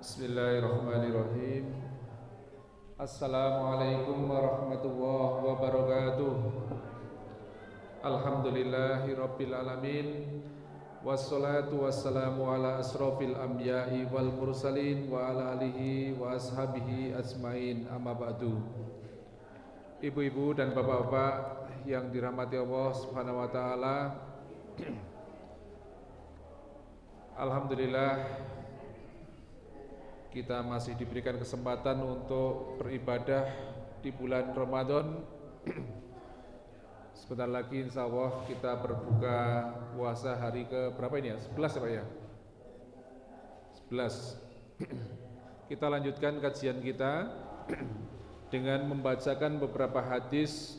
Bismillahirrahmanirrahim. Assalamualaikum warahmatullahi wabarakatuh. Alhamdulillahirabbil alamin. Wassalatu wassalamu ala asrofil anbiya'i wal mursalin wa ala alihi wa ashabihi asmain, amma ba'du. Ibu-ibu dan bapak-bapak yang dirahmati Allah Subhanahu wa taala. Alhamdulillah kita masih diberikan kesempatan untuk beribadah di bulan Ramadan. Sebentar lagi insya Allah kita berbuka puasa hari ke berapa ini ya? 11 ya Pak ya? 11. Kita lanjutkan kajian kita dengan membacakan beberapa hadis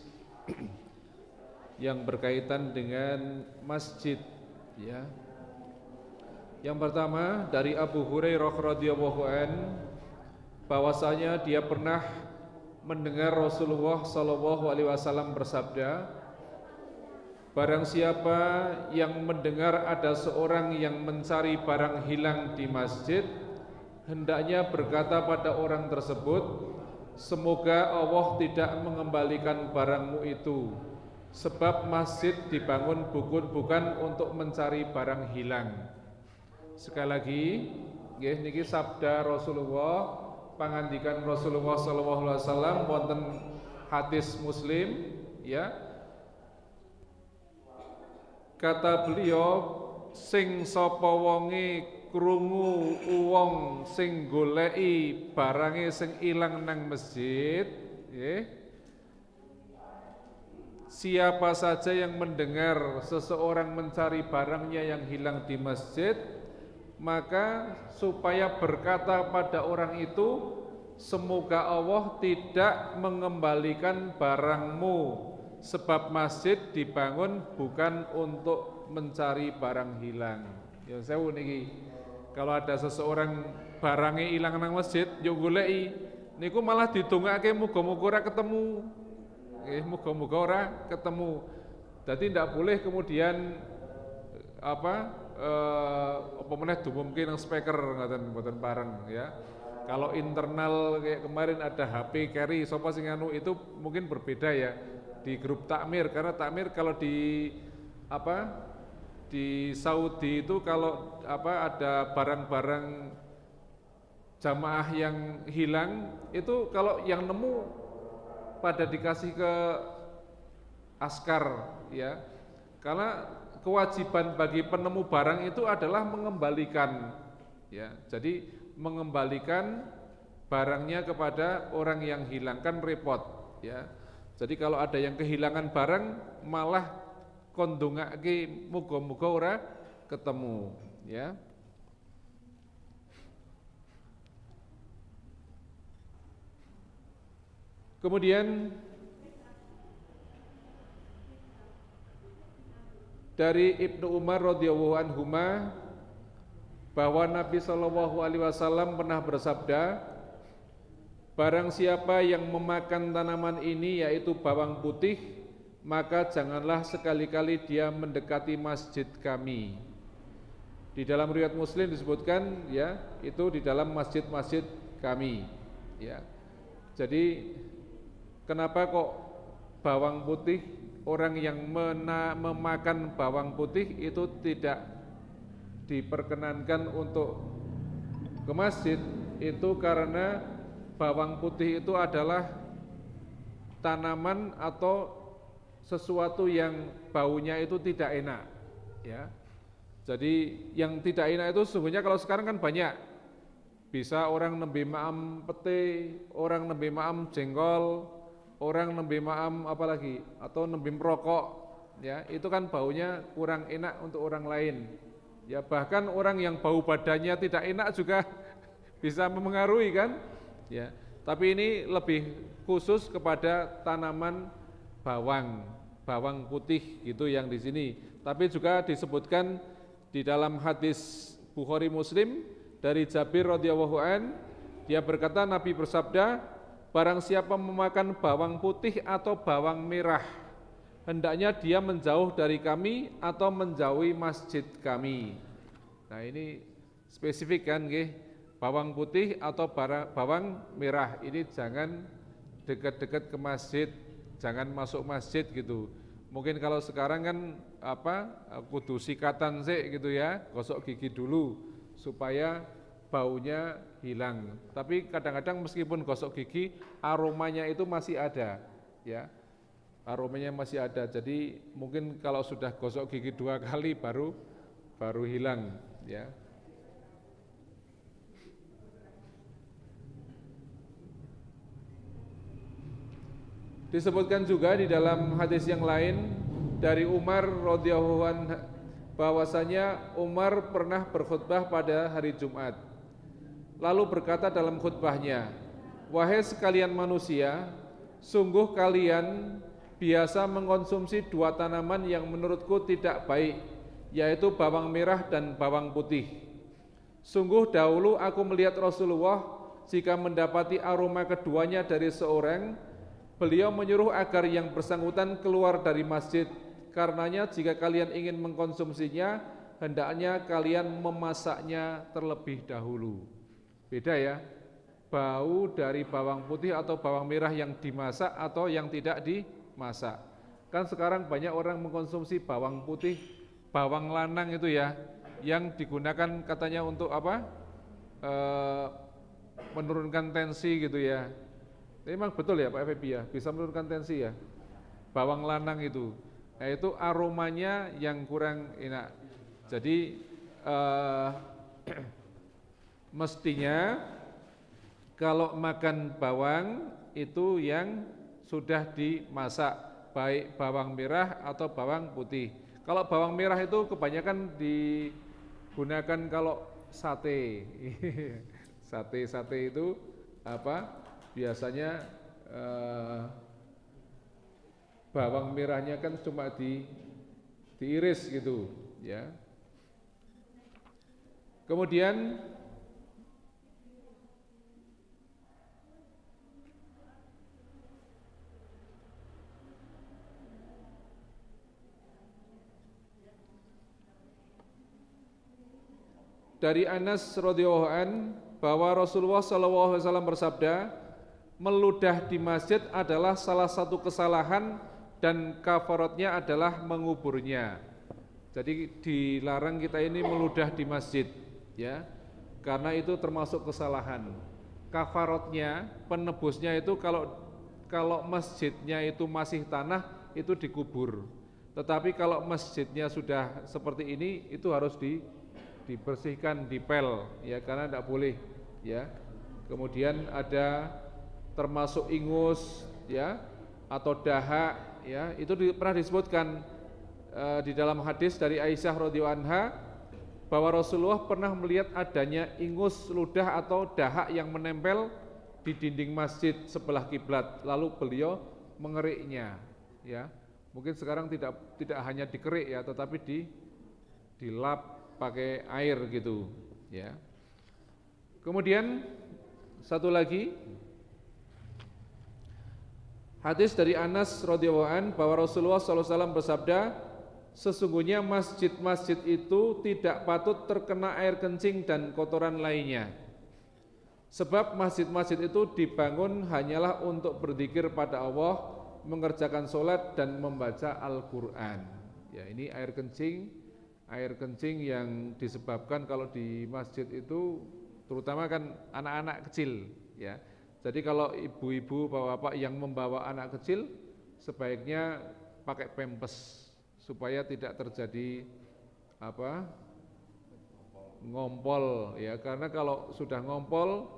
yang berkaitan dengan masjid ya. Yang pertama dari Abu Hurairah radhiyallahu an, bahwasanya dia pernah mendengar Rasulullah sallallahu alaihi wasallam bersabda, barang siapa yang mendengar ada seorang yang mencari barang hilang di masjid, hendaknya berkata pada orang tersebut, semoga Allah tidak mengembalikan barangmu itu, sebab masjid dibangun bukan untuk mencari barang hilang. Sekali lagi, niki sabda Rasulullah, pangandikan Rasulullah sallallahu alaihi wasallam wonten hadis Muslim ya. Kata beliau, sing sapa wonge krungu wong sing goleki barange sing ilang nang masjid, nggih. Siapa saja yang mendengar seseorang mencari barangnya yang hilang di masjid, maka supaya berkata pada orang itu, semoga Allah tidak mengembalikan barangmu, sebab masjid dibangun bukan untuk mencari barang hilang. Ya saya niki, kalau ada seseorang barangnya hilang nang masjid, yo goleki, niku malah didongake muga-muga ora ketemu. Muga-muga ora ketemu. Jadi tidak boleh kemudian apa meneh dumumke nang speaker ngoten mboten bareng ya. Kalau internal kayak kemarin ada HP carry sapa sing anu, itu mungkin berbeda ya di grup takmir, karena takmir kalau di di Saudi itu kalau ada barang-barang jamaah yang hilang itu kalau yang nemu pada dikasih ke askar ya. Karena kewajiban bagi penemu barang itu adalah mengembalikan ya. Jadi mengembalikan barangnya kepada orang yang hilang, kan repot ya. Jadi kalau ada yang kehilangan barang malah kondongake muga-muga ora ketemu ya. Kemudian dari Ibnu Umar radhiyallahu anhuma bahwa Nabi sallallahu alaihi wasallam pernah bersabda, barang siapa yang memakan tanaman ini yaitu bawang putih, maka janganlah sekali-kali dia mendekati masjid kami. Di dalam riwayat Muslim disebutkan ya, itu di dalam masjid-masjid kami ya. Jadi kenapa kok bawang putih, orang yang memakan bawang putih itu tidak diperkenankan untuk ke masjid? Itu karena bawang putih itu adalah tanaman atau sesuatu yang baunya itu tidak enak ya. Jadi yang tidak enak itu sesungguhnya kalau sekarang kan banyak, bisa orang nembe maam pete, orang nembe maam jengkol, orang nembe maam apalagi, atau nembe merokok ya, itu kan baunya kurang enak untuk orang lain ya. Bahkan orang yang bau badannya tidak enak juga bisa memengaruhi kan ya. Tapi ini lebih khusus kepada tanaman bawang putih gitu yang di sini. Tapi juga disebutkan di dalam hadis Bukhari Muslim dari Jabir radhiyallahu an, dia berkata Nabi bersabda, barang siapa memakan bawang putih atau bawang merah, hendaknya dia menjauh dari kami atau menjauhi masjid kami. Nah ini spesifik kan nggih, bawang putih atau bawang merah ini jangan dekat-dekat ke masjid, jangan masuk masjid gitu. Mungkin kalau sekarang kan kudu sikatan sih gitu ya, gosok gigi dulu supaya baunya hilang. Tapi kadang-kadang meskipun gosok gigi, aromanya itu masih ada, ya. Aromanya masih ada. Jadi mungkin kalau sudah gosok gigi 2 kali baru hilang, ya. Disebutkan juga di dalam hadis yang lain dari Umar radhiyallahu anhu bahwasanya Umar pernah berkhutbah pada hari Jumat. Lalu berkata dalam khutbahnya, "Wahai sekalian manusia, sungguh kalian biasa mengkonsumsi 2 tanaman yang menurutku tidak baik, yaitu bawang merah dan bawang putih. Sungguh dahulu aku melihat Rasulullah jika mendapati aroma keduanya dari seorang, beliau menyuruh agar yang bersangkutan keluar dari masjid. Karenanya jika kalian ingin mengkonsumsinya, hendaknya kalian memasaknya terlebih dahulu." Beda ya, bau dari bawang putih atau bawang merah yang dimasak atau yang tidak dimasak. Kan sekarang banyak orang mengkonsumsi bawang putih, bawang lanang itu ya, yang digunakan katanya untuk menurunkan tensi gitu ya. Memang betul ya Pak Febi ya, bisa menurunkan tensi ya, bawang lanang itu. Nah itu aromanya yang kurang enak. Jadi mestinya kalau makan bawang itu yang sudah dimasak, baik bawang merah atau bawang putih. Kalau bawang merah itu kebanyakan digunakan kalau sate. Sate itu biasanya bawang merahnya kan cuma diiris gitu ya. Kemudian dari Anas radhiyallahu an bahwa Rasulullah SAW bersabda, meludah di masjid adalah salah satu kesalahan dan kafaratnya adalah menguburnya. Jadi dilarang kita ini meludah di masjid, ya, karena itu termasuk kesalahan. Kafaratnya, penebusnya itu kalau masjidnya itu masih tanah itu dikubur. Tetapi kalau masjidnya sudah seperti ini itu harus dibersihkan, dipel, ya, karena tidak boleh, ya. Kemudian ada termasuk ingus, ya, atau dahak, ya, itu pernah disebutkan di dalam hadis dari Aisyah radhiyallahu anha bahwa Rasulullah pernah melihat adanya ingus, ludah atau dahak yang menempel di dinding masjid sebelah kiblat, lalu beliau mengeriknya, ya. Mungkin sekarang tidak hanya dikerik ya, tetapi dilap pakai air gitu, ya. Kemudian satu lagi hadis dari Anas radhiyallahu an bahwa Rasulullah SAW bersabda, sesungguhnya masjid-masjid itu tidak patut terkena air kencing dan kotoran lainnya. Sebab masjid-masjid itu dibangun hanyalah untuk berzikir pada Allah, mengerjakan sholat dan membaca Al-Quran. Ya, ini air kencing yang disebabkan kalau di masjid itu terutama kan anak-anak kecil, ya. Jadi kalau ibu-ibu bapak-bapak yang membawa anak kecil sebaiknya pakai pampers supaya tidak terjadi ngompol, ya, karena kalau sudah ngompol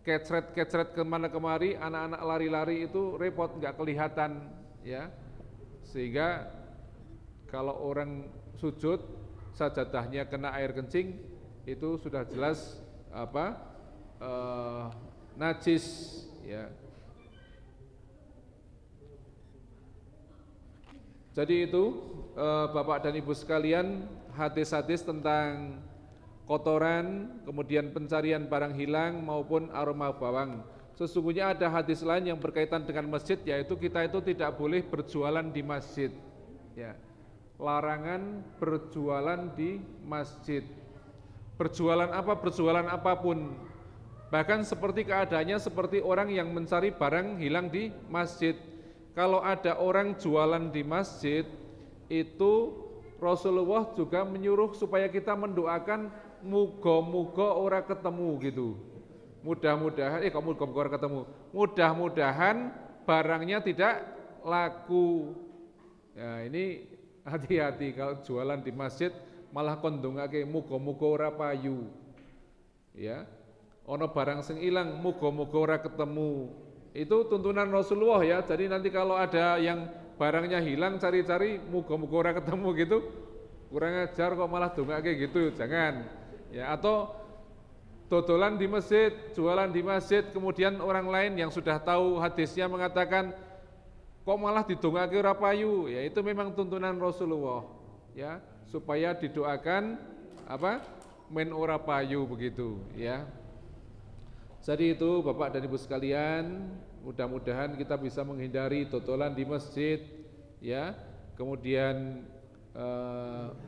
kecret kemana kemari, anak-anak lari-lari itu repot, nggak kelihatan, ya, sehingga kalau orang sujud sajadahnya kena air kencing itu sudah jelas najis, ya. Jadi itu Bapak dan Ibu sekalian, hadis-hadis tentang kotoran, kemudian pencarian barang hilang maupun aroma bawang. Sesungguhnya ada hadis lain yang berkaitan dengan masjid, yaitu kita itu tidak boleh berjualan di masjid, ya. Larangan berjualan di masjid. Berjualan apa? Berjualan apapun. Bahkan seperti keadaannya seperti orang yang mencari barang hilang di masjid. Kalau ada orang jualan di masjid, itu Rasulullah juga menyuruh supaya kita mendoakan muga-muga ora ketemu gitu. Mudah-mudahan, kok muga-muga ora ketemu. Mudah-mudahan barangnya tidak laku. Ya, ini hati-hati kalau jualan di masjid malah kondongake muga-muga ora payu. Ya. Ono barang sing ilang muga-muga ora ketemu. Itu tuntunan Rasulullah ya. Jadi nanti kalau ada yang barangnya hilang cari-cari muga-muga ora ketemu gitu, kurang ajar kok malah dongake gitu, jangan. Ya, atau dodolan di masjid, jualan di masjid, kemudian orang lain yang sudah tahu hadisnya mengatakan kok malah didongake ora payu. Ya, itu memang tuntunan Rasulullah ya, supaya didoakan apa? Men ora payu begitu ya. Jadi itu Bapak dan Ibu sekalian, mudah-mudahan kita bisa menghindari dodolan di masjid ya, kemudian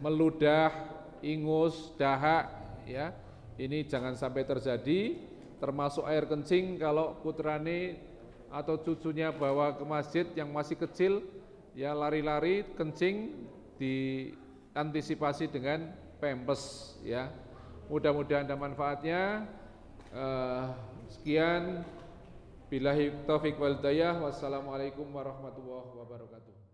meludah, ingus, dahak ya. Ini jangan sampai terjadi, termasuk air kencing kalau putrane atau cucunya bawa ke masjid yang masih kecil ya, lari-lari kencing diantisipasi dengan pempes ya. Mudah-mudahan ada manfaatnya. Sekian, billahi taufiq wal hidayah. Wassalamualaikum warahmatullahi wabarakatuh.